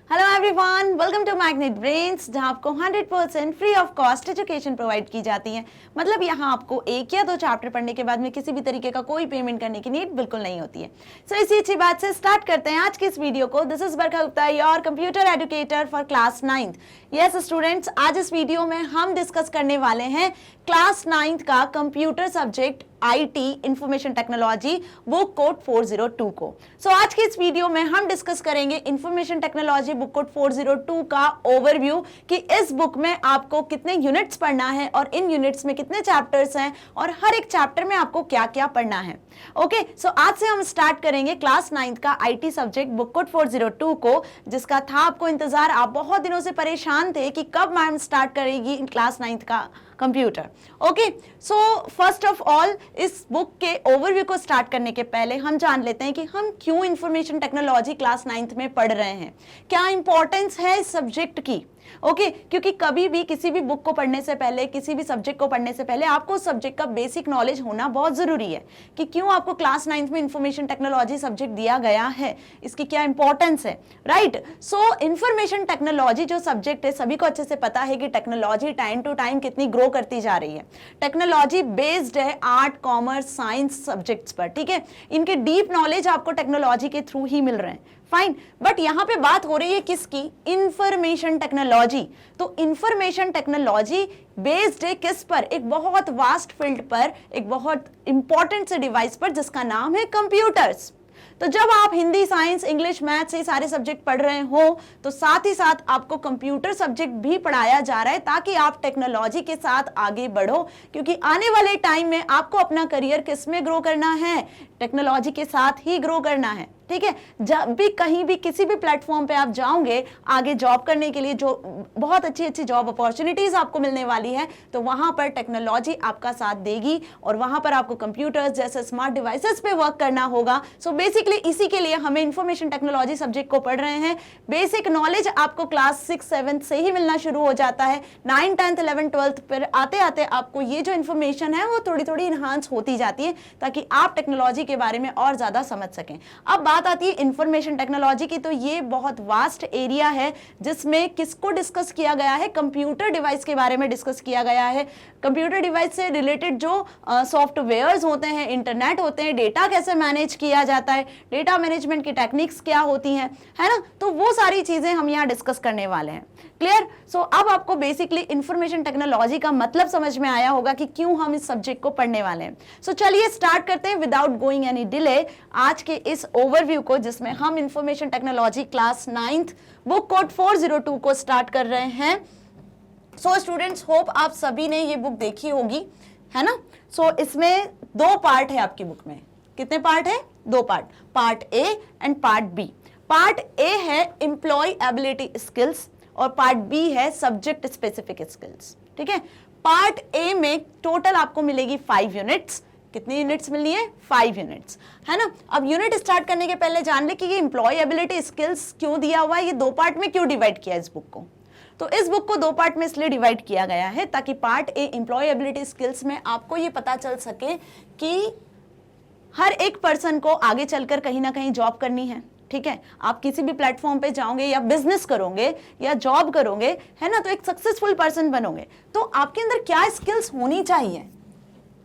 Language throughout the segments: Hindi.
Hello everyone, welcome to Magnet Brains, जहां आपको 100% free of cost education provide की जाती है। मतलब यहां आपको एक या दो चैप्टर पढ़ने के बाद में किसी भी तरीके का कोई पेमेंट करने की नीड बिल्कुल नहीं होती है। सो इसी अच्छी बात से स्टार्ट करते हैं आज की इस वीडियो को। This is Barkha Gupta, your computer educator for class 9th। Yes students, आज इस वीडियो में हम डिस्कस करने वाले हैं क्लास 9th का computer subject IT information technology book code 402 को। सो आज की इस वीडियो में हम डिस्कस करेंगे इंफॉर्मेशन टेक्नोलॉजी बुक कोड 402 का ओवरव्यू कि इस बुक में आपको कितने यूनिट्स पढ़ना है और इन यूनिट्स में कितने चैप्टर्स हैं और हर एक चैप्टर में आपको क्या क्या पढ़ना है। ओके, सो आज से हम स्टार्ट करेंगे क्लास 9th का IT सब्जेक्ट बुक कोड 402 को, जिसका था आपको इंतजार। आप बहुत दिनों से परेशान थे कि कब मैम स्टार्ट करेगी क्लास 9th का computer. Okay, so first of all इस बुक के ओवरव्यू को स्टार्ट करने के पहले हम जान लेते हैं कि हम क्यों इंफॉर्मेशन टेक्नोलॉजी क्लास 9th में पढ़ रहे हैं, क्या इंपॉर्टेंस है इस सब्जेक्ट की। ओके, क्योंकि कभी भी किसी भी बुक को पढ़ने से पहले, किसी भी सब्जेक्ट को पढ़ने से पहले आपको उस सब्जेक्ट का बेसिक नॉलेज होना बहुत जरूरी है कि क्यों आपको क्लास 9th में इंफॉर्मेशन टेक्नोलॉजी सब्जेक्ट दिया गया है, इसकी क्या इंपॉर्टेंस है। राइट, सो इंफॉर्मेशन टेक्नोलॉजी जो सब्जेक्ट है, सभी को अच्छे से पता है कि टेक्नोलॉजी टाइम टू टाइम कितनी ग्रो करती जा रही है। टेक्नोलॉजी बेस्ड है आर्ट, कॉमर्स, साइंस सब्जेक्ट्स पर। ठीक है, इनके डीप नॉलेज आपको टेक्नोलॉजी के थ्रू ही मिल रहे हैं। फाइन, बट यहां पे बात हो रही है किसकी? Information technology. तो इंफॉर्मेशन टेक्नोलॉजी बेस्ड है किस पर? एक बहुत वास्ट फील्ड पर, एक बहुत इंपॉर्टेंट से डिवाइस पर जिसका नाम है कंप्यूटर्स। तो जब आप हिंदी, साइंस, इंग्लिश, मैथ्स ये सारे सब्जेक्ट पढ़ रहे हो तो साथ ही साथ आपको कंप्यूटर सब्जेक्ट भी पढ़ाया जा रहा है ताकि आप टेक्नोलॉजी के साथ आगे बढ़ो, क्योंकि आने वाले टाइम में आपको अपना करियर किस में ग्रो करना है? टेक्नोलॉजी के साथ ही ग्रो करना है। ठीक है, जब भी कहीं भी किसी भी प्लेटफॉर्म पे आप जाओगे आगे जॉब करने के लिए, जो बहुत अच्छी अच्छी जॉब अपॉर्चुनिटीज आपको मिलने वाली है, तो वहां पर टेक्नोलॉजी आपका साथ देगी और वहां पर आपको कंप्यूटर्स जैसे स्मार्ट डिवाइसेस पे वर्क करना होगा। सो बेसिकली इसी के लिए हमें इंफॉर्मेशन टेक्नोलॉजी सब्जेक्ट को पढ़ रहे हैं। बेसिक नॉलेज आपको क्लास 6-7 से ही मिलना शुरू हो जाता है। 9, 10th, 11th, 12th पर आते आते आपको ये जो इंफॉर्मेशन है वो थोड़ी थोड़ी इनहांस होती जाती है ताकि आप टेक्नोलॉजी के बारे में और ज्यादा समझ सकें। अब बात आती है इंफॉर्मेशन टेक्नोलॉजी की, तो ये बहुत वास्ट एरिया है जिसमें किसको डिस्कस किया गया है? कंप्यूटर डिवाइस के बारे में डिस्कस किया गया है। कंप्यूटर डिवाइस से रिलेटेड जो सॉफ्टवेयर्स होते हैं, इंटरनेट होते हैं, डेटा कैसे मैनेज किया जाता है, डेटा मैनेजमेंट की टेक्निक्स क्या होती हैं, है ना, तो वो सारी चीजें हम यहाँ डिस्कस करने वाले हैं। क्लियर? सो अब आपको बेसिकली इंफॉर्मेशन टेक्नोलॉजी का मतलब समझ में आया होगा कि क्यों हम इस सब्जेक्ट को पढ़ने वाले हैं। सो चलिए स्टार्ट करते हैं विदाउट गोइंग एनी डिले आज के इस ओवरव्यू को, जिसमें हम information technology class 9th book code 402 को स्टार्ट कर रहे हैं। सो स्टूडेंट्स, होप आप सभी ने ये बुक देखी होगी, है ना। सो इसमें 2 पार्ट है आपकी बुक में। कितने पार्ट है? 2 part, part A and part B. Part A है एम्प्लॉय एबिलिटी स्किल्स और पार्ट बी है सब्जेक्ट स्पेसिफिक स्किल्स। ठीक है, पार्ट ए में टोटल आपको मिलेगी 5 यूनिट्स। कितनी यूनिट्स मिलनी है? 5 यूनिट्स, है ना। अब यूनिट स्टार्ट करने के पहले जान ले कि ये एम्प्लॉय एबिलिटी स्किल्स क्यों दिया हुआ है, ये 2 पार्ट में क्यों डिवाइड किया इस बुक को। तो इस बुक को 2 पार्ट में इसलिए डिवाइड किया गया है ताकि part A employability skills में आपको ये पता चल सके कि हर एक पर्सन को आगे चलकर कहीं ना कहीं जॉब करनी है। ठीक है, आप किसी भी प्लेटफॉर्म पे जाओगे या बिजनेस करोगे या जॉब करोगे, है ना, तो एक सक्सेसफुल पर्सन बनोगे तो आपके अंदर क्या स्किल्स होनी चाहिए।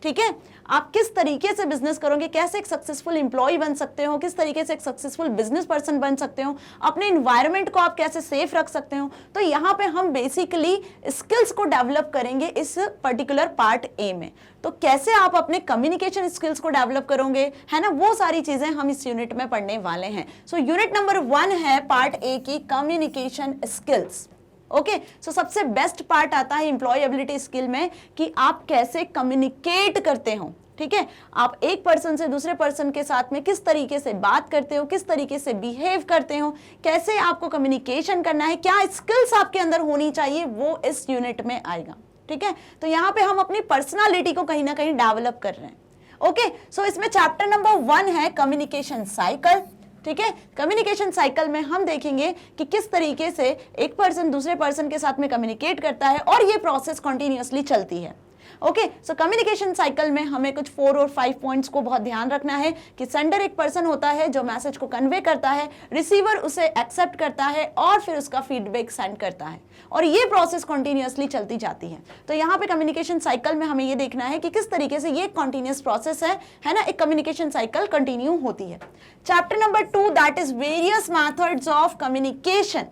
ठीक है, आप किस तरीके से बिजनेस करोगे, कैसे एक सक्सेसफुल एम्प्लॉय बन सकते हो, किस तरीके से एक सक्सेसफुल बिजनेस पर्सन बन सकते हो, अपने एनवायरनमेंट को आप कैसे सेफ रख सकते हो। तो यहाँ पे हम बेसिकली स्किल्स को डेवलप करेंगे इस पर्टिकुलर पार्ट ए में। तो कैसे आप अपने कम्युनिकेशन स्किल्स को डेवलप करोगे, है ना, वो सारी चीजें हम इस यूनिट में पढ़ने वाले हैं। सो यूनिट नंबर 1 है पार्ट ए की कम्युनिकेशन स्किल्स। ओके, सो सबसे बेस्ट पार्ट आता है एम्प्लॉय एबिलिटी स्किल में कि आप कैसे कम्युनिकेट करते हो। ठीक है, आप एक पर्सन से दूसरे पर्सन के साथ में किस तरीके से बात करते हो, किस तरीके से बिहेव करते हो, कैसे आपको कम्युनिकेशन करना है, क्या स्किल्स आपके अंदर होनी चाहिए, वो इस यूनिट में आएगा। ठीक है, तो यहाँ पे हम अपनी पर्सनालिटी को कहीं ना कहीं डेवलप कर रहे हैं। ओके, सो इसमें चैप्टर नंबर 1 है कम्युनिकेशन साइकिल। ठीक है, कम्युनिकेशन साइकिल में हम देखेंगे कि किस तरीके से एक पर्सन दूसरे पर्सन के साथ में कम्युनिकेट करता है और ये प्रोसेस कंटिन्यूअसली चलती है। ओके, सो कम्युनिकेशन साइकिल में हमें कुछ 4 और 5 पॉइंट्स को बहुत ध्यान रखना है कि सेंडर एक पर्सन होता है जो मैसेज को कन्वे करता है, रिसीवर उसे एक्सेप्ट करता है और फिर उसका फीडबैक सेंड करता है, और ये प्रोसेस कंटिन्यूअसली चलती जाती है। तो यहाँ पे कम्युनिकेशन साइकिल में हमें ये देखना है कि किस तरीके से ये कंटिन्यूअस प्रोसेस है ना, एक कम्युनिकेशन साइकिल कंटिन्यू होती है। Chapter number 2 that is various methods of communication.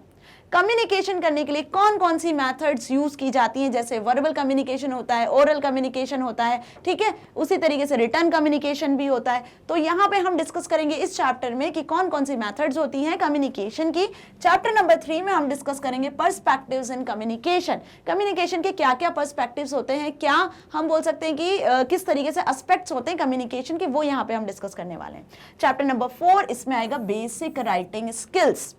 Communication करने के लिए कौन कौन सी मेथड्स यूज की जाती हैं, जैसे वर्बल कम्युनिकेशन होता है, ओरल कम्युनिकेशन होता है, ठीक है, उसी तरीके से रिटर्न कम्युनिकेशन भी होता है। तो यहाँ पे हम डिस्कस करेंगे इस चैप्टर में कि कौन कौन सी मेथड्स होती हैं कम्युनिकेशन की। चैप्टर नंबर 3 में हम डिस्कस करेंगे पर्सपेक्टिव्स इन कम्युनिकेशन। कम्युनिकेशन के क्या क्या पर्सपेक्टिव्स होते हैं, क्या हम बोल सकते हैं कि किस तरीके से एस्पेक्ट्स होते हैं कम्युनिकेशन के, वो यहाँ पे हम डिस्कस करने वाले हैं। चैप्टर नंबर 4 इसमें आएगा बेसिक राइटिंग स्किल्स।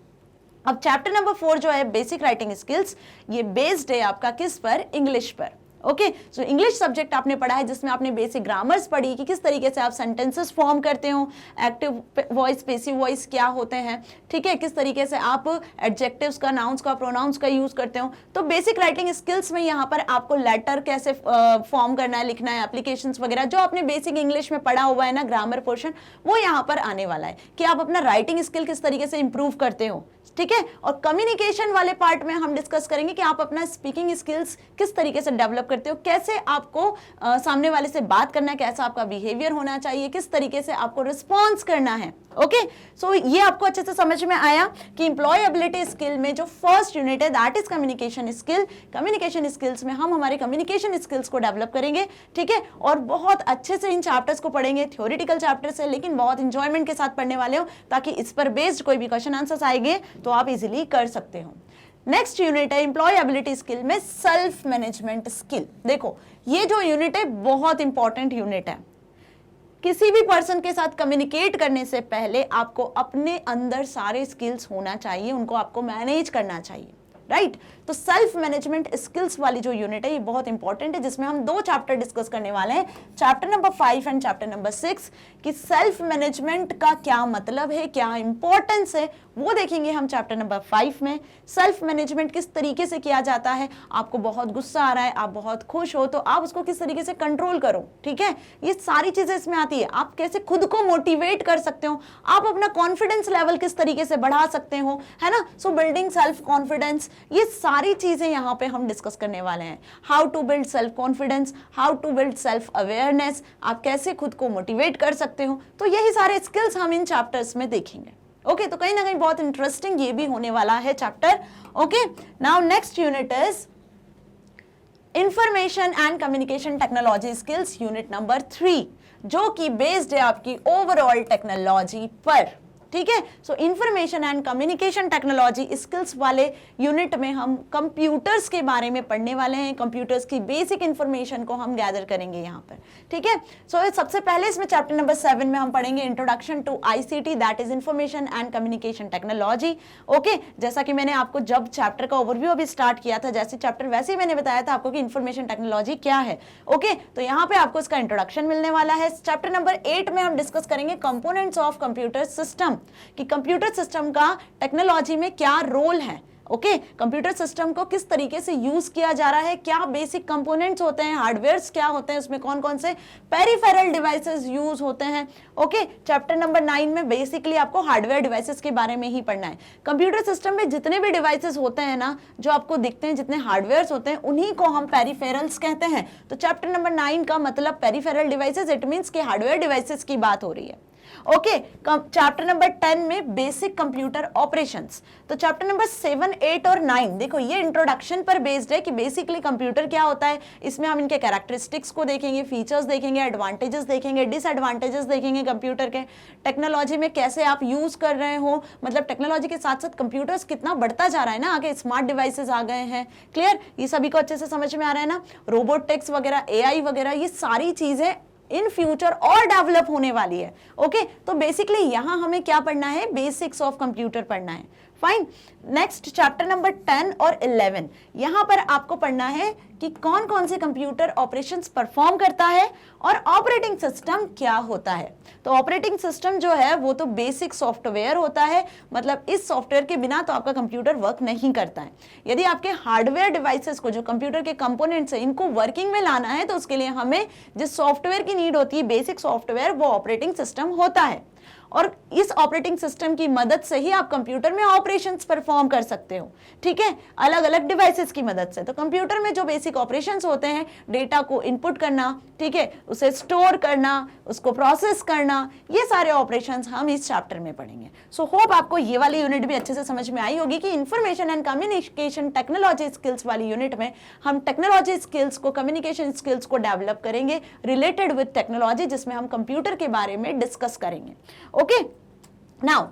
अब चैप्टर नंबर 4 जो है बेसिक राइटिंग स्किल्स, ये बेस्ड है आपका किस पर, इंग्लिश पर। ओके, सो इंग्लिश सब्जेक्ट आपने पढ़ा है जिसमें आपने बेसिक ग्रामर्स पढ़ी कि किस तरीके से आप सेंटेंसेस फॉर्म करते हो, एक्टिव वॉइस पैसिव वॉइस क्या होते हैं, ठीक है, किस तरीके से आप एडजेक्टिव्स का, नाउन्स का, प्रोनाउंस का यूज करते हो। तो बेसिक राइटिंग स्किल्स में यहाँ पर आपको लेटर कैसे फॉर्म करना है, लिखना है, एप्लीकेशंस वगैरह जो आपने बेसिक इंग्लिश में पढ़ा हुआ है ना, ग्रामर पोर्शन, वो यहाँ पर आने वाला है कि आप अपना राइटिंग स्किल किस तरीके से इंप्रूव करते हो, ठीक है। और कम्युनिकेशन वाले पार्ट में हम डिस्कस करेंगे कि आप अपना स्पीकिंग स्किल्स किस तरीके से डेवलप करते हो, कैसे आपको सामने वाले से बात करना है, कैसा आपका बिहेवियर होना चाहिए, किस तरीके से आपको रिस्पॉन्स करना है। ओके, सो ये आपको अच्छे से समझ में आया कि एम्प्लॉयबिलिटी स्किल में जो फर्स्ट यूनिट है that is communication skill. Communication skills में हम हमारे कम्युनिकेशन स्किल्स को डेवलप करेंगे, ठीक है, और बहुत अच्छे से इन चैप्टर्स को पढ़ेंगे। थ्योरेटिकल चैप्टर्स है लेकिन बहुत इंजॉयमेंट के साथ पढ़ने वाले हो, ताकि इस पर बेस्ड कोई भी क्वेश्चन आंसर्स आएंगे तो आप इजीली कर सकते हो। नेक्स्ट यूनिट है एम्प्लॉयबिलिटी स्किल में सेल्फ मैनेजमेंट स्किल। देखो ये जो यूनिट है बहुत इंपॉर्टेंट यूनिट है। किसी भी पर्सन के साथ कम्युनिकेट करने से पहले आपको अपने अंदर सारे स्किल्स होना चाहिए, उनको आपको मैनेज करना चाहिए, राइट। तो सेल्फ मैनेजमेंट स्किल्स वाली जो यूनिट है ये बहुत इंपॉर्टेंट है, जिसमें हम 2 चैप्टर डिस्कस करने वाले हैं, chapter number 5 and chapter number 6, कि सेल्फ मैनेजमेंट का क्या मतलब है, क्या इंपॉर्टेंस है, वो देखेंगे हम चैप्टर नंबर 5 में। सेल्फ मैनेजमेंट किस तरीके से किया जाता है, आपको बहुत गुस्सा आ रहा है, आप बहुत खुश हो, तो आप उसको किस तरीके से कंट्रोल करो, ठीक है, ये सारी चीजें इसमें आती है। आप कैसे खुद को मोटिवेट कर सकते हो, आप अपना कॉन्फिडेंस लेवल किस तरीके से बढ़ा सकते हो, है ना। सो बिल्डिंग सेल्फ कॉन्फिडेंस, ये सारी चीजें यहाँ पे हम डिस्कस करने वाले हैं। How to build self confidence, how to build self awareness, आप कैसे खुद को मोटिवेट कर सकते हो, तो यही सारे स्किल्स हम इन चैप्टर्स में देखेंगे। ओके, तो कहीं ना कहीं बहुत इंटरेस्टिंग ये भी होने वाला है chapter. Okay, now next unit is information and communication technology skills, unit number 3, जो कि बेस्ड है आपकी ओवरऑल टेक्नोलॉजी पर, ठीक है। सो information and communication technology skills वाले यूनिट में हम कंप्यूटर्स के बारे में पढ़ने वाले हैं, कंप्यूटर्स की बेसिक इंफॉर्मेशन को हम गैदर करेंगे यहाँ पर, ठीक है। सो सबसे पहले इसमें चैप्टर नंबर 7 में हम पढ़ेंगे introduction to ICT that is information and communication technology. Okay, जैसा कि मैंने आपको जब चैप्टर का ओवरव्यू अभी स्टार्ट किया था, जैसे चैप्टर वैसे ही मैंने बताया था आपको कि इंफॉर्मेशन टेक्नोलॉजी क्या है। ओके, तो यहाँ पे आपको इसका इंट्रोडक्शन मिलने वाला है। चैप्टर नंबर 8 में हम डिस्कस करेंगे कंपोनेंट्स ऑफ कंप्यूटर सिस्टम, कि कंप्यूटर सिस्टम का टेक्नोलॉजी में क्या रोल है। ओके, कंप्यूटर सिस्टम को किस तरीके से यूज किया जा रहा है, क्या बेसिक कंपोनेंट्स होते हैं, हार्डवेयर्स क्या होते हैं, उसमें कौन कौन से पेरिफेरल डिवाइसेस यूज होते हैं। ओके, चैप्टर नंबर 9 में बेसिकली आपको हार्डवेयर डिवाइसेस के बारे में ही पढ़ना है। कंप्यूटर सिस्टम में जितने भी डिवाइसेस होते हैं ना, जो आपको दिखते हैं, जितने हार्डवेयर्स होते हैं, उन्हीं को हम पेरिफेरल्स कहते हैं। तो चैप्टर नंबर 9 का मतलब पेरिफेरल डिवाइसेस, इट मींस कि हार्डवेयर डिवाइसेस की बात हो रही है। ओके, चैप्टर नंबर 10 में बेसिक कंप्यूटर ऑपरेशंस। तो चैप्टर नंबर 7, 8 और 9 देखो ये इंट्रोडक्शन पर बेस्ड है कि बेसिकली कंप्यूटर क्या होता है। इसमें हम इनके कैरेक्टरिस्टिक्स को देखेंगे, फीचर्स देखेंगे, एडवांटेजेस देखेंगे, डिसएडवांटेजेस देखेंगे कंप्यूटर के, टेक्नोलॉजी में कैसे आप यूज कर रहे हो, मतलब टेक्नोलॉजी के साथ साथ कंप्यूटर्स कितना बढ़ता जा रहा है ना, आगे स्मार्ट डिवाइसेस आ गए हैं। क्लियर, ये सभी को अच्छे से समझ में आ रहा है ना। रोबोटिक्स वगैरह, एआई वगैरह, ये सारी चीजें इन फ्यूचर और डेवलप होने वाली है। ओके, तो बेसिकली यहां हमें क्या पढ़ना है, बेसिक्स ऑफ कंप्यूटर पढ़ना है। फाइन। नेक्स्ट चैप्टर नंबर 10 और 11, यहां पर आपको पढ़ना है कि कौन कौन से कंप्यूटर ऑपरेशंस परफॉर्म करता है और ऑपरेटिंग सिस्टम क्या होता है। तो ऑपरेटिंग सिस्टम जो है वो तो बेसिक सॉफ्टवेयर होता है, मतलब इस सॉफ्टवेयर के बिना तो आपका कंप्यूटर वर्क नहीं करता है। यदि आपके हार्डवेयर डिवाइसेस को, जो कंप्यूटर के कंपोनेंट्स हैं, इनको वर्किंग में लाना है तो उसके लिए हमें जिस सॉफ्टवेयर की नीड होती है, बेसिक सॉफ्टवेयर, वो ऑपरेटिंग सिस्टम होता है। और इस ऑपरेटिंग सिस्टम की मदद से ही आप कंप्यूटर में ऑपरेशंस परफॉर्म कर सकते हो, ठीक है, अलग अलग डिवाइसेस की मदद से। तो कंप्यूटर में जो बेसिक ऑपरेशंस होते हैं, डेटा को इनपुट करना, ठीक है, उसे स्टोर करना, उसको प्रोसेस करना, ये सारे ऑपरेशंस हम इस चैप्टर में पढ़ेंगे। सो होप आपको ये वाली यूनिट भी अच्छे से समझ में आई होगी कि information and communication technology skills वाली यूनिट में हम टेक्नोलॉजी स्किल्स को, कम्युनिकेशन स्किल्स को डेवलप करेंगे रिलेटेड विद टेक्नोलॉजी, जिसमें हम कंप्यूटर के बारे में डिस्कस करेंगे। ओके, नाउ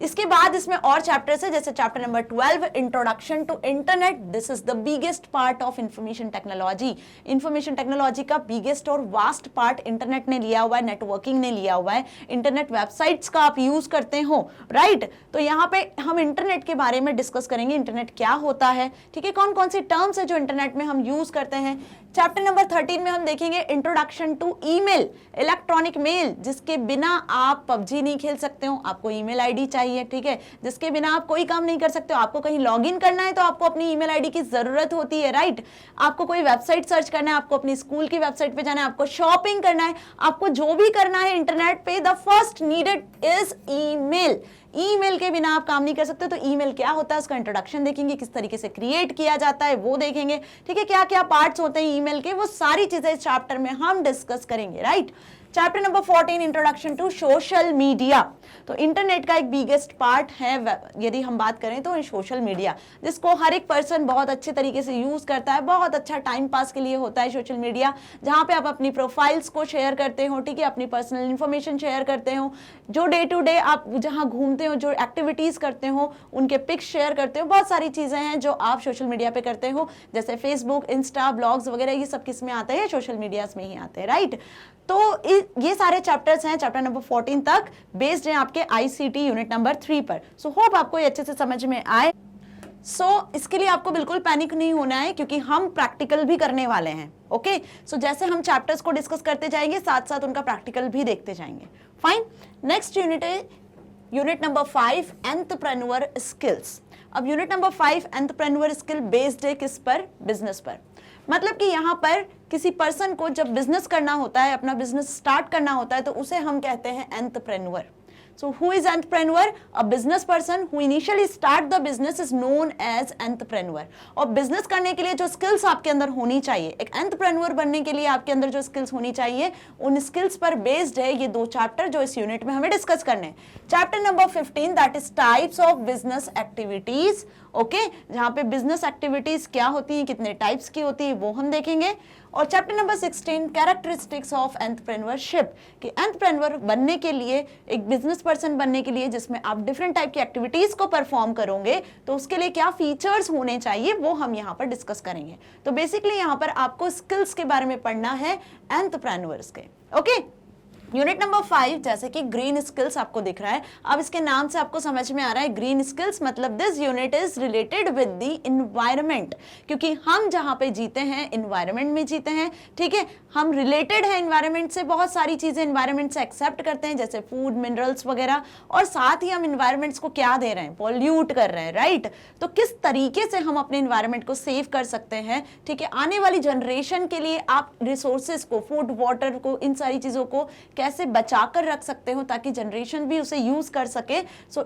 इसके बाद इसमें और चैप्टर्स है, जैसे chapter number 12 introduction to internet. This is the biggest part of information technology. Information technology का बिगेस्ट और वास्ट पार्ट इंटरनेट ने लिया हुआ है, नेटवर्किंग ने लिया हुआ है। इंटरनेट वेबसाइट्स का आप यूज करते हो, राइट? तो यहाँ पे हम इंटरनेट के बारे में डिस्कस करेंगे, इंटरनेट क्या होता है, ठीक है, कौन कौन सी टर्म्स है जो इंटरनेट में हम यूज करते हैं। चैप्टर नंबर 13 में हम देखेंगे introduction to email, electronic mail, जिसके बिना आप पबजी नहीं खेल सकते हो, आपको ईमेल आईडी चाहिए, ठीक है, जिसके बिना आप कोई काम नहीं कर सकते हो। आपको कहीं लॉगिन करना है तो आपको अपनी ईमेल आईडी की जरूरत होती है, राइट? आपको कोई वेबसाइट सर्च करना है, आपको अपनी स्कूल की वेबसाइट पे जाना है, आपको शॉपिंग करना है, आपको जो भी करना है इंटरनेट पे, the first needed is email. Email के बिना आप काम नहीं कर सकते। तो ईमेल क्या होता है, उसका इंट्रोडक्शन देखेंगे, किस तरीके से क्रिएट किया जाता है वो देखेंगे, ठीक है, क्या क्या पार्ट्स होते हैं ईमेल के, वो सारी चीजें इस चैप्टर में हम डिस्कस करेंगे, right? Chapter number 14 introduction to social media. तो इंटरनेट का एक बिगेस्ट पार्ट है, यदि हम बात करें तो सोशल मीडिया, जिसको हर एक पर्सन बहुत अच्छे तरीके से यूज करता है, बहुत अच्छा टाइम पास के लिए होता है सोशल मीडिया, जहां पे आप अपनी प्रोफाइल्स को शेयर करते हो, ठीक है, अपनी पर्सनल इंफॉर्मेशन शेयर करते हो, जो डे टू डे आप जहां घूमते हो, जो एक्टिविटीज करते हो, उनके पिक्स शेयर करते हो, बहुत सारी चीजें हैं जो आप सोशल मीडिया पे करते हो, जैसे फेसबुक, इंस्टा, ब्लॉग्स वगैरह, ये सब किस में आते हैं, सोशल मीडिया में ही आते हैं, राइट? तो ये सारे चैप्टर्स हैं, चैप्टर नंबर 14 तक बेस्ड हैं आपके आईसीटी यूनिट नंबर 3 पर। सो होप आपको ये अच्छे से समझ में आए। इसके लिए आपको बिल्कुल पैनिक नहीं होना है, क्योंकि हम प्रैक्टिकल भी करने वाले हैं। ओके, जैसे हम चैप्टर्स को डिस्कस करते जाएंगे, साथ साथ उनका प्रैक्टिकल भी देखते जाएंगे। फाइन। नेक्स्ट यूनिट है यूनिट नंबर 5 एंटरप्रेन्योर स्किल्स। अब unit number 5 entrepreneur skill based है किस पर? बिजनेस पर। मतलब कि यहाँ पर किसी पर्सन को जब बिजनेस करना होता है, अपना बिजनेस स्टार्ट करना होता है, तो उसे हम कहते हैं entrepreneur. So who is entrepreneur? A business person who initially start the business is known as entrepreneur. और बिजनेस करने के लिए जो स्किल्स आपके अंदर होनी चाहिए, एक एंटरप्रेन्योर बनने के लिए आपके अंदर जो स्किल्स होनी चाहिए, उन स्किल्स पर बेस्ड है ये दो चैप्टर जो इस यूनिट में हमें डिस्कस करने हैं। Chapter number 15 that is types of business activities. Okay, जहां पे बिजनेस एक्टिविटीज क्या होती हैं, कितने टाइप्स की होती है, वो हम देखेंगे। और chapter number 16 characteristics of entrepreneurship, कि एंटरप्रेन्योर बनने के लिए, एक बिजनेस पर्सन बनने के लिए, जिसमें आप डिफरेंट टाइप की एक्टिविटीज को परफॉर्म करोगे, तो उसके लिए क्या फीचर्स होने चाहिए, वो हम यहाँ पर डिस्कस करेंगे। तो बेसिकली यहाँ पर आपको स्किल्स के बारे में पढ़ना है एंटरप्रेन्योर्स के। ओके, यूनिट नंबर 5 जैसे कि ग्रीन स्किल्स आपको दिख रहा है, अब इसके नाम से आपको समझ में आ रहा है ग्रीन स्किल्स मतलब this unit is related with the environment, क्योंकि हम जहां पे जीते हैं इन्वायरमेंट में जीते हैं, ठीक है, हम रिलेटेड है इन्वायरमेंट से, बहुत सारी चीजें इन्वायरमेंट से एक्सेप्ट करते हैं, जैसे फूड, मिनरल्स वगैरह, और साथ ही हम इन्वायरमेंट्स को क्या दे रहे हैं, पॉल्यूट कर रहे हैं, राइट? तो किस तरीके से हम अपने इन्वायरमेंट को सेव कर सकते हैं, ठीक है, आने वाली जनरेशन के लिए आप रिसोर्सेज को, फूड, वाटर को, इन सारी चीजों को कैसे बचाकर रख सकते हो ताकि जनरेशन भी उसे यूज कर सके।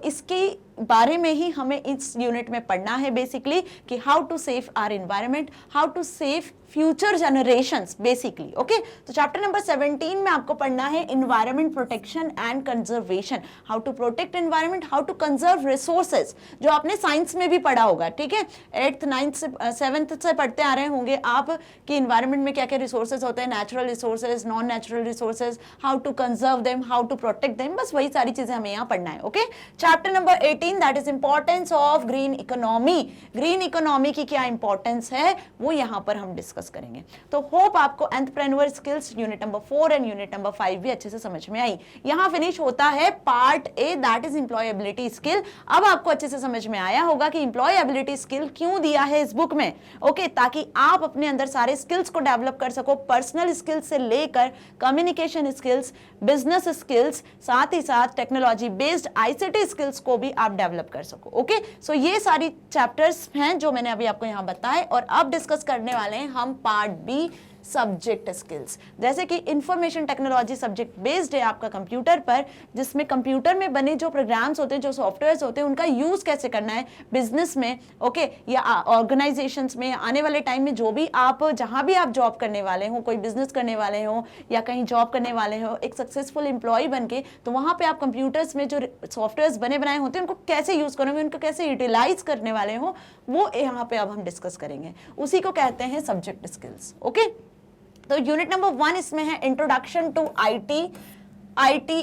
इसके बारे में ही हमें इस यूनिट में पढ़ना है बेसिकली, कि how to save our environment, how to save future generations basically. Okay, तो चैप्टर नंबर 17 में आपको पढ़ना है environment protection and conservation, how to protect environment, how to conserve resources, जो आपने साइंस में भी पढ़ा होगा, ठीक है, 8th 9th से 7th से पढ़ते आ रहे होंगे आप कि एनवायरनमेंट में क्या क्या रिसोर्सेज होते हैं, natural resources, non natural resources, how to conserve them, how to protect them, बस वही सारी चीजें हमें यहाँ पढ़ना है। Okay, chapter number 18 18 that is importance of green economy. Green economy की क्या इंपॉर्टेंस है वो यहां पर हम डिस्कस करेंगे। तो होप आपको entrepreneur skills unit number 4 and unit number 5 भी अच्छे से समझ में आई। यहां फिनिश होता है part A that is employability skill. अब आपको अच्छे से समझ में आया होगा कि एम्प्लॉयबिलिटी स्किल क्यों दिया है इस बुक में, ओके, ताकि आप अपने अंदर सारे स्किल्स को डेवलप कर सको, पर्सनल स्किल्स से लेकर कम्युनिकेशन स्किल्स, बिजनेस स्किल्स, साथ ही साथ टेक्नोलॉजी बेस्ड आईसीटी स्किल्स को भी आप डेवलप कर सको। ओके, सो ये सारी चैप्टर्स हैं जो मैंने अभी आपको यहां बताए, और अब डिस्कस करने वाले हैं हम पार्ट बी सब्जेक्ट स्किल्स। जैसे कि इंफॉर्मेशन टेक्नोलॉजी सब्जेक्ट बेस्ड है आपका कंप्यूटर पर, जिसमें कंप्यूटर में बने जो प्रोग्राम्स होते हैं, जो सॉफ्टवेयर्स होते हैं, उनका यूज कैसे करना है बिजनेस में, ओके, या ऑर्गेनाइजेशंस में, आने वाले टाइम में जो भी आप जहां भी आप जॉब करने वाले हो, कोई बिजनेस करने वाले हो या कहीं जॉब करने वाले हो एक सक्सेसफुल एम्प्लॉय बन के, तो वहां पर आप कंप्यूटर्स में जो सॉफ्टवेयर बने बनाए होते हैं उनको कैसे यूज करोगे, उनको कैसे यूटिलाइज करने वाले हो, वो यहाँ पे अब हम डिस्कस करेंगे। उसी को कहते हैं सब्जेक्ट स्किल्स। ओके, तो यूनिट नंबर 1 इसमें है introduction to IT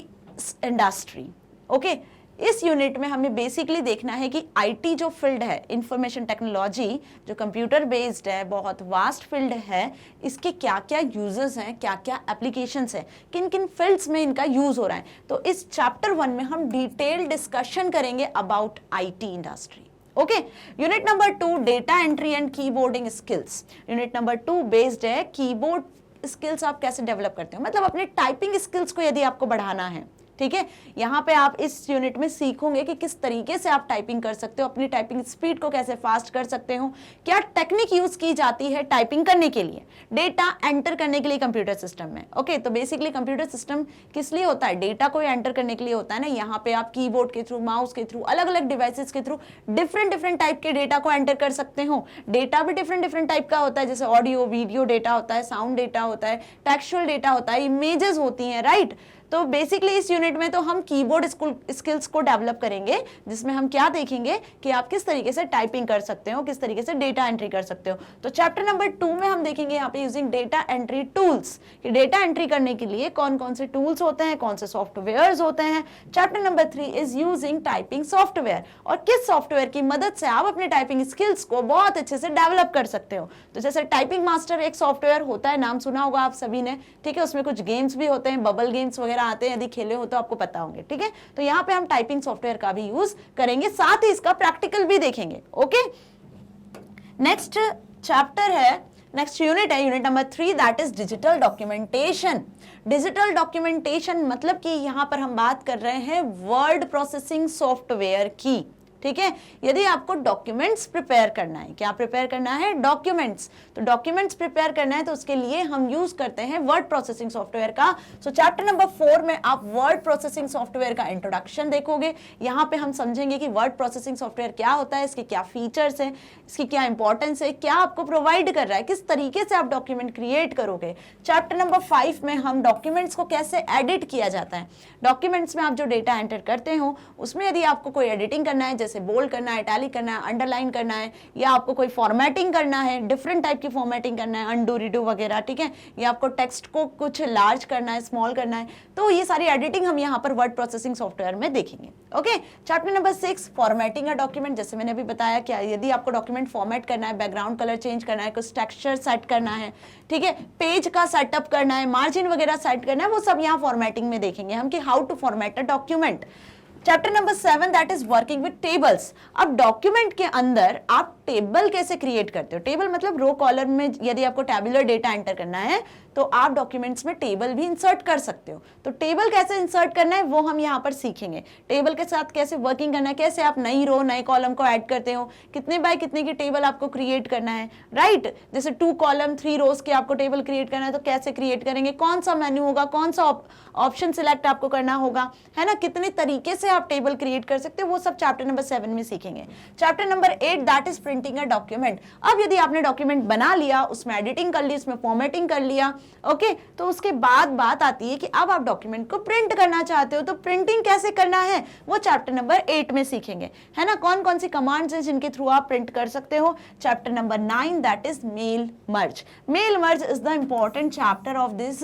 industry. Okay, इस यूनिट में हमें बेसिकली देखना है कि आईटी जो फील्ड है, इंफॉर्मेशन टेक्नोलॉजी जो कंप्यूटर बेस्ड है, बहुत वास्ट फील्ड है, इसके क्या क्या यूजेस हैं, क्या क्या एप्लीकेशंस हैं, किन किन फील्ड्स में इनका यूज हो रहा है। तो इस चैप्टर 1 में हम डिटेल डिस्कशन करेंगे about IT industry. Okay, unit number 2 data entry and keyboarding skills. Unit number 2 based है कीबोर्ड स्किल्स आप कैसे डेवलप करते हो, मतलब अपने टाइपिंग स्किल्स को यदि आपको बढ़ाना है, ठीक है। यहाँ पे आप इस यूनिट में सीखोगे कि किस तरीके से आप टाइपिंग कर सकते हो, अपनी टाइपिंग स्पीड को कैसे फास्ट कर सकते हो, क्या टेक्निक यूज की जाती है टाइपिंग करने के लिए, डेटा एंटर करने के लिए कंप्यूटर सिस्टम में। ओके, तो बेसिकली कंप्यूटर सिस्टम किस लिए होता है, डेटा को एंटर करने के लिए होता है ना। यहाँ पे आप कीबोर्ड के थ्रू, माउस के थ्रू, अलग अलग डिवाइसेस के थ्रू डिफरेंट टाइप के डेटा को एंटर कर सकते हो। डेटा भी डिफरेंट टाइप का होता है, जैसे ऑडियो वीडियो डेटा होता है, साउंड डेटा होता है, टेक्सचुअल डेटा होता है, इमेजेस होती हैं, राइट। तो बेसिकली इस यूनिट में तो हम कीबोर्ड स्किल्स को डेवलप करेंगे, जिसमें हम क्या देखेंगे कि आप किस तरीके से टाइपिंग कर सकते हो, किस तरीके से डेटा एंट्री कर सकते हो। तो चैप्टर नंबर 2 में हम देखेंगे यहाँ पे यूजिंग डेटा एंट्री टूल्स, कि डेटा एंट्री करने के लिए कौन कौन से टूल्स होते हैं, कौन से सॉफ्टवेयर्स होते हैं। Chapter number 3 is using typing software, और किस सॉफ्टवेयर की मदद से आप अपने टाइपिंग स्किल्स को बहुत अच्छे से डेवलप कर सकते हो। तो जैसे टाइपिंग मास्टर एक सॉफ्टवेयर होता है, नाम सुना होगा आप सभी ने, ठीक है। उसमें कुछ गेम्स भी होते हैं, बबल गेम्स वगैरह आते हैं, यदि खेले हो तो आपको पता होंगे, ठीक है। तो यहाँ पे हम टाइपिंग सॉफ्टवेयर का भी यूज करेंगे, साथ ही इसका प्रैक्टिकल भी देखेंगे। ओके, नेक्स्ट चैप्टर है, नेक्स्ट यूनिट है unit number 3 that is digital documentation. Digital documentation मतलब कि यहाँ पर हम बात कर रहे हैं वर्ड प्रोसेसिंग सॉफ्टवेयर की, ठीक है। यदि आपको डॉक्यूमेंट्स प्रिपेयर करना है, क्या प्रिपेयर करना है, डॉक्यूमेंट्स, तो डॉक्यूमेंट्स प्रिपेयर करना है तो उसके लिए हम यूज करते हैं वर्ड प्रोसेसिंग सॉफ्टवेयर का। सो चैप्टर नंबर 4 में आप वर्ड प्रोसेसिंग सॉफ्टवेयर का इंट्रोडक्शन देखोगे। यहाँ पे हम समझेंगे कि वर्ड प्रोसेसिंग सॉफ्टवेयर क्या होता है, इसके क्या फीचर्स हैं, इसकी क्या इंपॉर्टेंस है, क्या आपको प्रोवाइड कर रहा है, किस तरीके से आप डॉक्यूमेंट क्रिएट करोगे। चैप्टर नंबर 5 में हम डॉक्यूमेंट्स को कैसे एडिट किया जाता है, डॉक्यूमेंट्स में आप जो डेटा एंटर करते हो उसमें यदि आपको कोई एडिटिंग करना है, जैसे बोल्ड करना है, इटैलिक करना है, अंडरलाइन करना है, या आपको कोई फॉर्मेटिंग करना है, डिफरेंट टाइप की फॉर्मेटिंग करना है, अंडू रिडू वगैरह, ठीक है, या आपको टेक्स्ट को कुछ लार्ज करना है, स्मॉल करना है, तो ये सारी एडिटिंग हम यहाँ पर वर्ड प्रोसेसिंग सॉफ्टवेयर में देखेंगे। Okay, chapter number 6 formatting a document. जैसे मैंने अभी बताया, क्या यदि आपको डॉक्यूमेंट फॉर्मेट करना है, बैकग्राउंड कलर चेंज करना है, कुछ टेक्सचर सेट करना है, ठीक है, पेज का सेटअप करना है, मार्जिन वगैरह सेट करना है, वो सब यहाँ फॉर्मेटिंग में देखेंगे हम कि how to format a document. Chapter number 7 that is working with tables. अब डॉक्यूमेंट के अंदर आप टेबल कैसे क्रिएट करते हो, टेबल मतलब रो कॉलम में यदि आपको टेबुलर डेटा एंटर करना है तो आप डॉक्यूमेंट्स में टेबल भी इंसर्ट कर सकते हो। तो टेबल कैसे इंसर्ट करना है वो हम यहाँ पर सीखेंगे, टेबल के साथ कैसे वर्किंग करना है, कैसे आप नई रो नए कॉलम को ऐड करते हो, कितने बाय कितने की टेबल आपको क्रिएट करना है, राइट। जैसे 2 कॉलम 3 रोज के आपको टेबल क्रिएट करना है तो कैसे क्रिएट करेंगे, कौन सा मेन्यू होगा, कौन सा ऑप्शन सिलेक्ट आपको करना होगा, है ना, कितने तरीके से आप टेबल क्रिएट कर सकते हो, वो सब चैप्टर नंबर 7 में सीखेंगे। Chapter number 8 that is printing a document. अब यदि आपने डॉक्यूमेंट बना लिया, उसमें एडिटिंग कर ली, उसमें फॉर्मेटिंग कर लिया, ओके, तो उसके बाद बात आती है कि अब आप डॉक्यूमेंट को प्रिंट करना चाहते हो, तो प्रिंटिंग कैसे करना है वो चैप्टर नंबर 8 में सीखेंगे, है ना, कौन कौन सी कमांड्स हैं जिनके थ्रू आप प्रिंट कर सकते हो। Chapter number 9 that is mail merge. Mail merge is the important chapter of this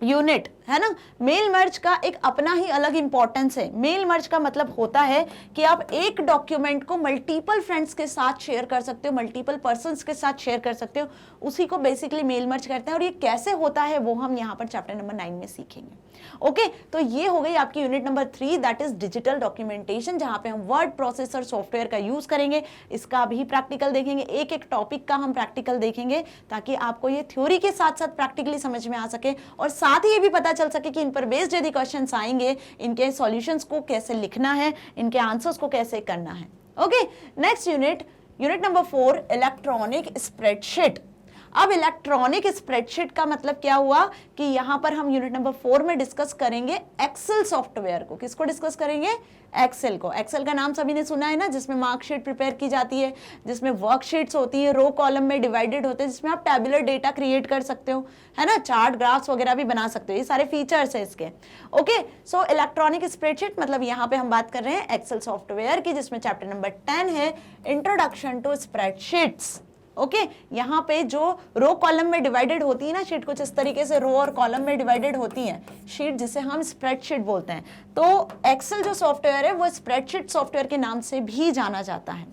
unit, है ना। मेल मर्ज का एक अपना ही अलग इंपॉर्टेंस है। मेल मर्ज का मतलब होता है कि आप एक डॉक्यूमेंट को मल्टीपल फ्रेंड्स के साथ शेयर कर सकते हो, मल्टीपल पर्सन्स के साथ शेयर कर सकते हो, उसी को बेसिकली मेल मर्ज करते हैं। और ये कैसे होता है वो हम यहाँ पर चैप्टर नंबर 9 में सीखेंगे। ओके, तो ये हो गई आपकी unit number 3, that is digital documentation, जहां पे हम वर्ड प्रोसेसर सॉफ्टवेयर का यूज करेंगे। इसका भी प्रैक्टिकल देखेंगे, एक एक टॉपिक का हम प्रैक्टिकल देखेंगे, ताकि आपको ये थ्योरी के साथ साथ प्रैक्टिकली समझ में आ सके, और साथ ही ये भी पता चल सके कि इन पर बेस्ड यदि क्वेश्चंस आएंगे, इनके सॉल्यूशंस को कैसे लिखना है, इनके आंसर्स को कैसे करना है। Okay, next unit, unit number 4, electronic spreadsheet. अब इलेक्ट्रॉनिक स्प्रेडशीट का मतलब क्या हुआ कि यहां पर हम यूनिट नंबर 4 में डिस्कस करेंगे एक्सेल सॉफ्टवेयर को। किसको डिस्कस करेंगे? एक्सेल को। एक्सेल का नाम सभी ने सुना है ना, जिसमें मार्कशीट प्रिपेयर की जाती है, जिसमें वर्कशीट्स होती है, रो कॉलम में डिवाइडेड होते हैं, जिसमें आप टेबुलर डेटा क्रिएट कर सकते हो, है ना, चार्ट ग्राफ्स वगैरह भी बना सकते हो। ये सारे फीचर्स है इसके। ओके, सो इलेक्ट्रॉनिक स्प्रेडशीट मतलब यहाँ पे हम बात कर रहे हैं एक्सेल सॉफ्टवेयर की, जिसमें चैप्टर नंबर 10 है इंट्रोडक्शन टू स्प्रेडशीट्स। ओके, यहाँ पे जो रो कॉलम में डिवाइडेड होती है ना शीट, कुछ इस तरीके से रो और कॉलम में डिवाइडेड होती है शीट, जिसे हम स्प्रेडशीट बोलते हैं। तो एक्सेल जो सॉफ्टवेयर है वो स्प्रेडशीट सॉफ्टवेयर के नाम से भी जाना जाता है।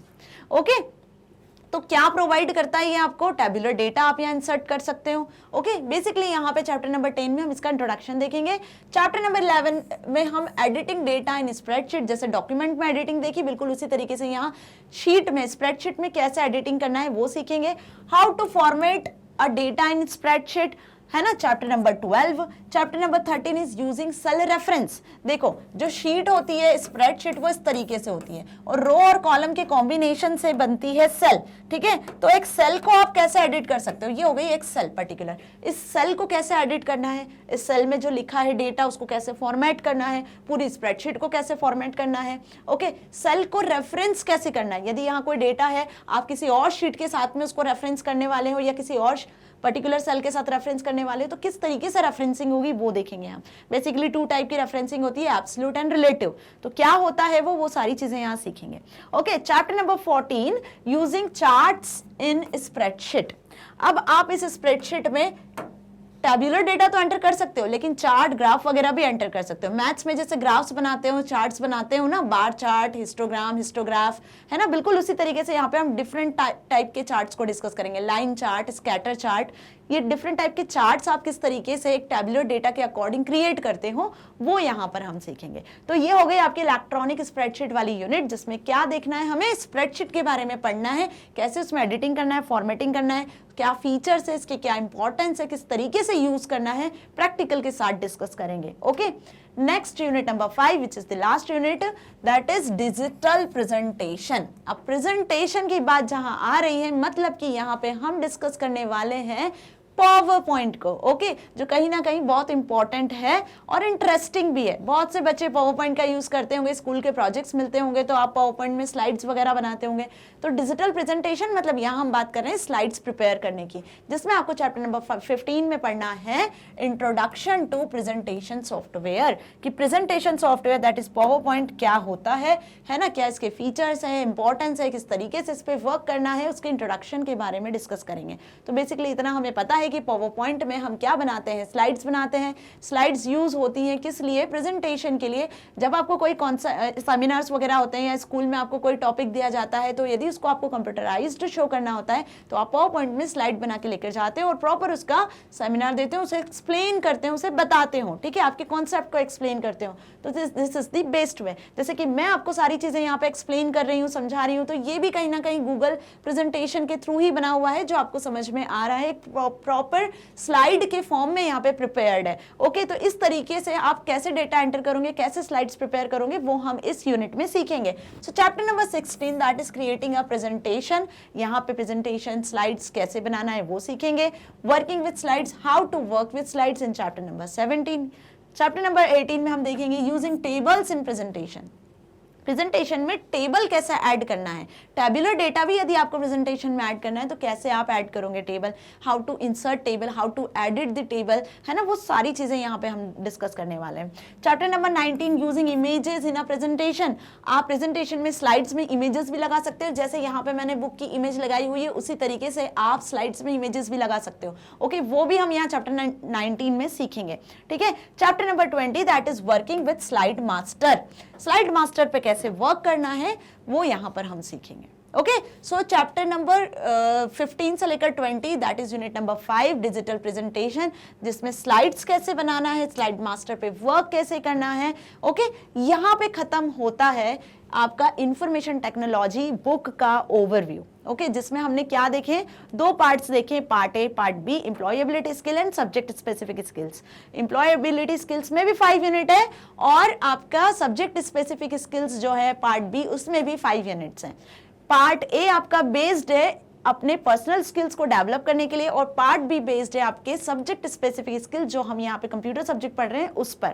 ओके, तो क्या प्रोवाइड करता है ये आपको? टेबुलर डेटा आप यहाँ इंसर्ट कर सकते हो। ओके, बेसिकली यहाँ पे चैप्टर नंबर 10 में हम इसका इंट्रोडक्शन देखेंगे। चैप्टर नंबर 11 में हम एडिटिंग डेटा इन स्प्रेडशीट, जैसे डॉक्यूमेंट में एडिटिंग देखी, बिल्कुल उसी तरीके से यहाँ शीट में, स्प्रेडशीट में कैसे एडिटिंग करना है वो सीखेंगे। How to format a data in spreadsheet, है ना, chapter number 12। Chapter number 13 is using cell reference. देखो, जो शीट होती है स्प्रेडशीट वो इस तरीके से होती है, और रो और कॉलम के कॉम्बिनेशन से बनती है सेल। ठीक है, तो एक सेल को आप कैसे एडिट कर सकते हो? ये हो गई एक सेल पर्टिकुलर। इस सेल को कैसे एडिट करना है, इस सेल में जो लिखा है डेटा उसको कैसे फॉर्मेट करना है, पूरी स्प्रेडशीट को कैसे फॉर्मेट करना है। ओके, सेल को रेफरेंस कैसे करना है, यदि यहाँ कोई डेटा है, आप किसी और शीट के साथ में उसको रेफरेंस करने वाले हो, या किसी और पर्टिकुलर सेल के साथ रेफरेंस करने वाले, तो किस तरीके से रेफरेंसिंग होगी वो देखेंगे हम। बेसिकली 2 टाइप की रेफरेंसिंग होती है, एब्सोल्यूट एंड रिलेटिव। तो क्या होता है वो सारी चीजें यहाँ सीखेंगे। Okay, chapter number 14, using charts in spreadsheet. अब आप इस स्प्रेडशीट में टेबुलर डेटा तो एंटर कर सकते हो, लेकिन चार्ट ग्राफ वगैरह भी एंटर कर सकते हो। मैथ्स में जैसे ग्राफ्स बनाते हो, चार्ट्स बनाते हो ना, बार चार्ट, हिस्टोग्राम, हिस्टोग्राफ, है ना, बिल्कुल उसी तरीके से यहाँ पे हम डिफरेंट टाइप के चार्ट्स को डिस्कस करेंगे। लाइन चार्ट, स्कैटर चार्ट, ये डिफरेंट टाइप के चार्ट्स आप किस तरीके से एक टेबुलर डेटा के अकॉर्डिंग क्रिएट करते हो वो यहाँ पर हम सीखेंगे। तो ये हो गई आपकी इलेक्ट्रॉनिक स्प्रेडशीट वाली यूनिट, जिसमें क्या देखना है हमें? स्प्रेडशीट के बारे में पढ़ना है, कैसे उसमें एडिटिंग करना है, फॉर्मेटिंग करना है, क्या फीचर्स है इसके, क्या इंपॉर्टेंस है, किस तरीके से यूज करना है, प्रैक्टिकल के साथ डिस्कस करेंगे। Okay, next unit number 5, which is the last unit, that is digital presentation. अब प्रेजेंटेशन की बात जहां आ रही है, मतलब कि यहाँ पे हम डिस्कस करने वाले हैं पावर पॉइंट को। ओके, जो कहीं ना कहीं बहुत इंपॉर्टेंट है और इंटरेस्टिंग भी है। बहुत से बच्चे पावर पॉइंट का यूज करते होंगे, स्कूल के प्रोजेक्ट्स मिलते होंगे तो आप पावर पॉइंट में स्लाइड्स वगैरह बनाते होंगे। तो डिजिटल प्रेजेंटेशन मतलब यहाँ हम बात कर रहे हैं स्लाइड्स प्रिपेयर करने की, जिसमें आपको चैप्टर नंबर 15 में पढ़ना है इंट्रोडक्शन टू प्रेजेंटेशन सॉफ्टवेयर, कि presentation software that is power point क्या होता है ना, क्या इसके फीचर्स है, इंपॉर्टेंस है, किस तरीके से इस पर वर्क करना है, उसके इंट्रोडक्शन के बारे में डिस्कस करेंगे। तो बेसिकली इतना हमें पता है कि पावर पॉइंट में हम क्या बनाते हैं? स्लाइड्स बनाते हैं। स्लाइड्स यूज होती हैं किस लिए? प्रेजेंटेशन के लिए। जब आपको कोई सेमिनार्स वगैरह होते हैं या स्कूल में आपको कोई टॉपिक दिया जाता है, तो यदि उसको आपको कंप्यूटराइज्ड शो करना होता है तो आप पावर पॉइंट में स्लाइड बना के लेकर जाते हो और प्रॉपर उसका सेमिनार देते हो, उसे एक्सप्लेन करते हो, उसे बताते हो, ठीक है, आपके कॉन्सेप्ट को एक्सप्लेन करते हो। तो this is the best way. जैसे कि मैं आपको सारी चीजें यहाँ पे एक्सप्लेन कर रही हूँ, समझा रही हूँ, तो ये भी कहीं ना कहीं गूगल प्रेजेंटेशन के थ्रू ही बना हुआ है, जो आपको समझ में आ रहा है, प्रॉपर स्लाइड के फॉर्म में यहाँ पे प्रिपेयर्ड है। ओके, तो इस तरीके से आप कैसे डेटा एंटर करोगे, कैसे स्लाइड्स प्रिपेयर करोगे, वो हम इस यूनिट में सीखेंगे। So chapter number 16 that is creating a presentation, यहाँ पे प्रेजेंटेशन स्लाइड्स कैसे बनाना है वो सीखेंगे। Working with slides, how to work with slides in chapter number 17। Chapter number 18 में हम देखेंगे using tables in presentation. Presentation में टेबल कैसे ऐड करना है, टेबुलर डेटा भी यदि आपको प्रेजेंटेशन में ऐड करना है तो कैसे आप ऐड करोगे table, how to insert table, how to edit the table, है ना, वो सारी चीजें यहाँ पे हम डिस्कस करने वाले हैं। Chapter number 19 using images in a presentation. आप प्रेजेंटेशन में स्लाइड्स में इमेजेस भी लगा सकते हो, जैसे यहाँ पे मैंने बुक की इमेज लगाई हुई है उसी तरीके से आप स्लाइड्स में इमेजेस भी लगा सकते हो। ओके, वो भी हम यहाँ चैप्टर 19 में सीखेंगे। ठीक है, chapter number 20 that is working with slide master. Slide master पे कैसे वर्क करना है वो यहाँ पर हम सीखेंगे। ओके, सो चैप्टर नंबर 15 से लेकर 20 that is unit number 5 digital presentation, जिसमें स्लाइड्स कैसे बनाना है, स्लाइड मास्टर पे वर्क कैसे करना है। ओके, यहाँ पे खत्म होता है आपका इंफॉर्मेशन टेक्नोलॉजी बुक का ओवरव्यू। ओके, जिसमें हमने क्या देखे, दो पार्ट्स देखे, part A part B, employability skill and subject specific skills. Employability skills में भी 5 यूनिट है और आपका सब्जेक्ट स्पेसिफिक स्किल्स जो है पार्ट बी उसमें भी 5 यूनिट्स हैं। पार्ट ए आपका बेस्ड है अपने पर्सनल स्किल्स को डेवलप करने के लिए और पार्ट बी बेस्ड है आपके सब्जेक्ट स्पेसिफिक स्किल जो हम यहाँ पे कंप्यूटर सब्जेक्ट पढ़ रहे हैं उस पर।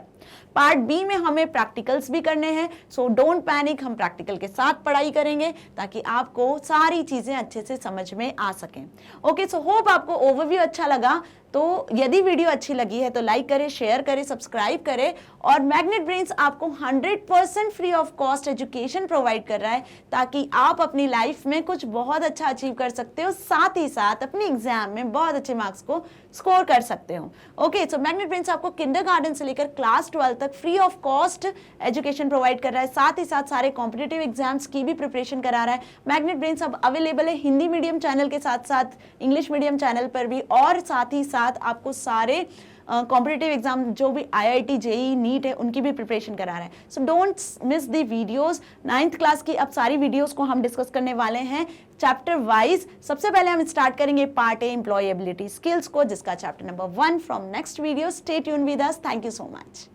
पार्ट बी में हमें प्रैक्टिकल्स भी करने हैं, सो डोंट पैनिक, हम प्रैक्टिकल के साथ पढ़ाई करेंगे ताकि आपको सारी चीजें अच्छे से समझ में आ सकें। ओके, सो होप आपको ओवरव्यू अच्छा लगा। तो यदि वीडियो अच्छी लगी है तो लाइक करें, शेयर करें, सब्सक्राइब करें। और मैग्नेट ब्रेन्स आपको 100% free of cost education provide कर रहा है ताकि आप अपनी लाइफ में कुछ बहुत अच्छा अचीव कर सकते हो, साथ ही साथ अपने एग्जाम में बहुत अच्छे मार्क्स को स्कोर कर सकते हो। ओके, सो मैग्नेट ब्रेन्स आपको किंडरगार्टन से लेकर क्लास 12 तक free of cost education provide कर रहा है, साथ ही साथ सारे कॉम्पिटिटिव एग्जाम्स की भी प्रिपरेशन करा रहा है। मैग्नेट ब्रेन्स अब अवेलेबल है हिंदी मीडियम चैनल के साथ साथ इंग्लिश मीडियम चैनल पर भी, और साथ ही साथ आपको सारे कॉम्पिटिटिव एग्जाम जो भी IIT JEE नीट है उनकी भी प्रिपरेशन करा रहा है। So don't miss the videos. 9th class की अब सारी वीडियोस को हम डिस्कस करने वाले हैं चैप्टर वाइज। सबसे पहले हम स्टार्ट करेंगे पार्ट ए एम्प्लॉयबिलिटी स्किल्स को, जिसका chapter number 1 from next video. Stay tune with us. Thank you so much.